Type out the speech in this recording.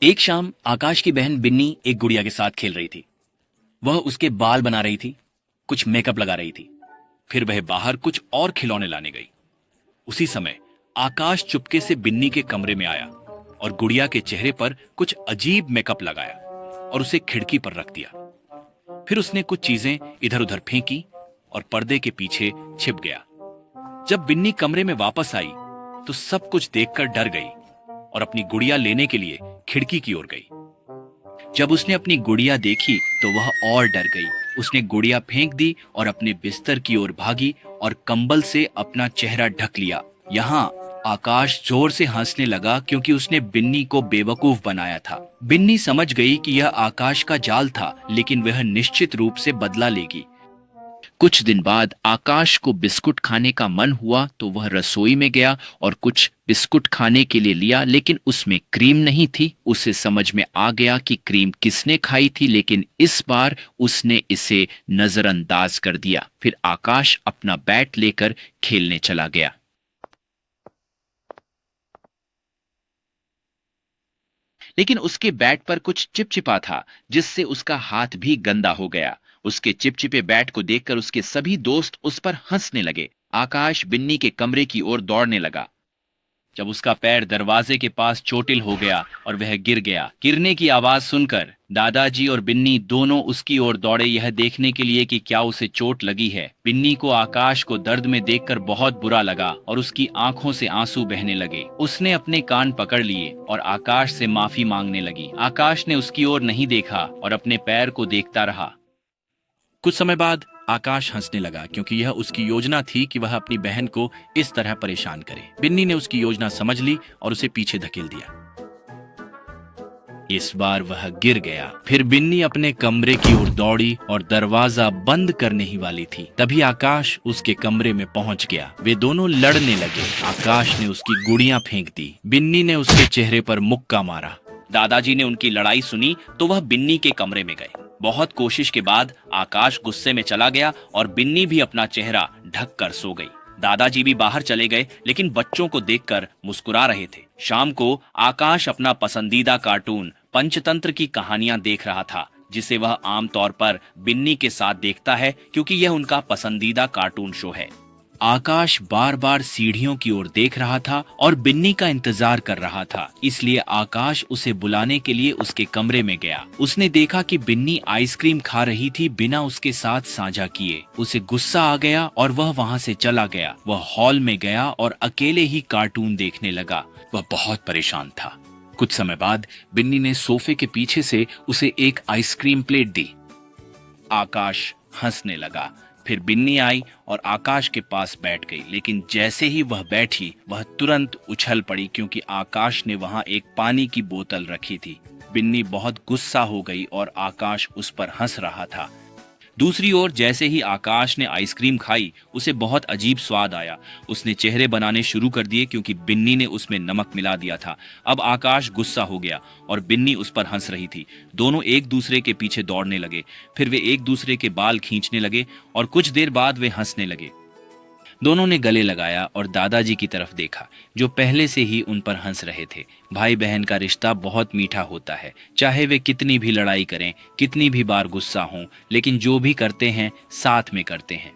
एक शाम आकाश की बहन बिन्नी एक गुड़िया के साथ खेल रही थी। वह उसके बाल बना रही थी, कुछ मेकअप लगा रही थी। फिर वह बाहर कुछ और खिलौने लाने गई। उसी समय आकाश चुपके से बिन्नी के कमरे में आया और गुड़िया के चेहरे पर कुछ अजीब मेकअप लगाया और उसे खिड़की पर रख दिया। फिर उसने कुछ चीजें इधर उधर फेंकी और पर्दे के पीछे छिप गया। जब बिन्नी कमरे में वापस आई तो सब कुछ देखकर डर गई और अपनी गुड़िया लेने के लिए खिड़की की ओर गई। जब उसने अपनी गुड़िया देखी तो वह और डर गई। उसने गुड़िया फेंक दी और अपने बिस्तर की ओर भागी और कंबल से अपना चेहरा ढक लिया। यहाँ आकाश जोर से हंसने लगा क्योंकि उसने बिन्नी को बेवकूफ बनाया था। बिन्नी समझ गई कि यह आकाश का जाल था, लेकिन वह निश्चित रूप से बदला लेगी। कुछ दिन बाद आकाश को बिस्कुट खाने का मन हुआ तो वह रसोई में गया और कुछ बिस्कुट खाने के लिए लिया, लेकिन उसमें क्रीम नहीं थी। उसे समझ में आ गया कि क्रीम किसने खाई थी, लेकिन इस बार उसने इसे नजरअंदाज कर दिया। फिर आकाश अपना बैट लेकर खेलने चला गया। लेकिन उसके बैट पर कुछ चिपचिपा था, जिससे उसका हाथ भी गंदा हो गया। उसके चिपचिपे बैट को देखकर उसके सभी दोस्त उस पर हंसने लगे। आकाश बिन्नी के कमरे की ओर दौड़ने लगा। जब उसका पैर दरवाजे के पास चोटिल हो गया और वह गिर गया। गिरने की आवाज सुनकर दादाजी और बिन्नी दोनों उसकी ओर दौड़े, यह देखने के लिए कि क्या उसे चोट लगी है। बिन्नी को आकाश को दर्द में देखकर बहुत बुरा लगा और उसकी आंखों से आंसू बहने लगे। उसने अपने कान पकड़ लिए और आकाश से माफी मांगने लगी। आकाश ने उसकी ओर नहीं देखा और अपने पैर को देखता रहा। कुछ समय बाद आकाश हंसने लगा क्योंकि यह उसकी योजना थी कि वह अपनी बहन को इस तरह परेशान करे। बिन्नी ने उसकी योजना समझ ली और उसे पीछे धकेल दिया। इस बार वह गिर गया। फिर बिन्नी अपने कमरे की ओर दौड़ी और दरवाजा बंद करने ही वाली थी। तभी आकाश उसके कमरे में पहुंच गया। वे दोनों लड़ने लगे। आकाश ने उसकी गुड़ियां फेंक दी। बिन्नी ने उसके चेहरे पर मुक्का मारा। दादाजी ने उनकी लड़ाई सुनी तो वह बिन्नी के कमरे में गए। बहुत कोशिश के बाद आकाश गुस्से में चला गया और बिन्नी भी अपना चेहरा ढक कर सो गई। दादाजी भी बाहर चले गए, लेकिन बच्चों को देखकर मुस्कुरा रहे थे। शाम को आकाश अपना पसंदीदा कार्टून पंचतंत्र की कहानियां देख रहा था, जिसे वह आमतौर पर बिन्नी के साथ देखता है क्योंकि यह उनका पसंदीदा कार्टून शो है। आकाश बार बार सीढ़ियों की ओर देख रहा था और बिन्नी का इंतजार कर रहा था, इसलिए आकाश उसे बुलाने के लिए उसके कमरे में गया। उसने देखा कि बिन्नी आइसक्रीम खा रही थी बिना उसके साथ साझा किए। उसे गुस्सा आ गया और वह वहां से चला गया। वह हॉल में गया और अकेले ही कार्टून देखने लगा। वह बहुत परेशान था। कुछ समय बाद बिन्नी ने सोफे के पीछे से उसे एक आइसक्रीम प्लेट दी। आकाश हंसने लगा। फिर बिन्नी आई और आकाश के पास बैठ गई, लेकिन जैसे ही वह बैठी वह तुरंत उछल पड़ी क्योंकि आकाश ने वहां एक पानी की बोतल रखी थी। बिन्नी बहुत गुस्सा हो गई और आकाश उस पर हंस रहा था। दूसरी ओर जैसे ही आकाश ने आइसक्रीम खाई उसे बहुत अजीब स्वाद आया। उसने चेहरे बनाने शुरू कर दिए क्योंकि बिन्नी ने उसमें नमक मिला दिया था। अब आकाश गुस्सा हो गया और बिन्नी उस पर हंस रही थी। दोनों एक दूसरे के पीछे दौड़ने लगे। फिर वे एक दूसरे के बाल खींचने लगे और कुछ देर बाद वे हंसने लगे। दोनों ने गले लगाया और दादाजी की तरफ देखा, जो पहले से ही उन पर हंस रहे थे। भाई बहन का रिश्ता बहुत मीठा होता है। चाहे वे कितनी भी लड़ाई करें, कितनी भी बार गुस्सा हों, लेकिन जो भी करते हैं साथ में करते हैं।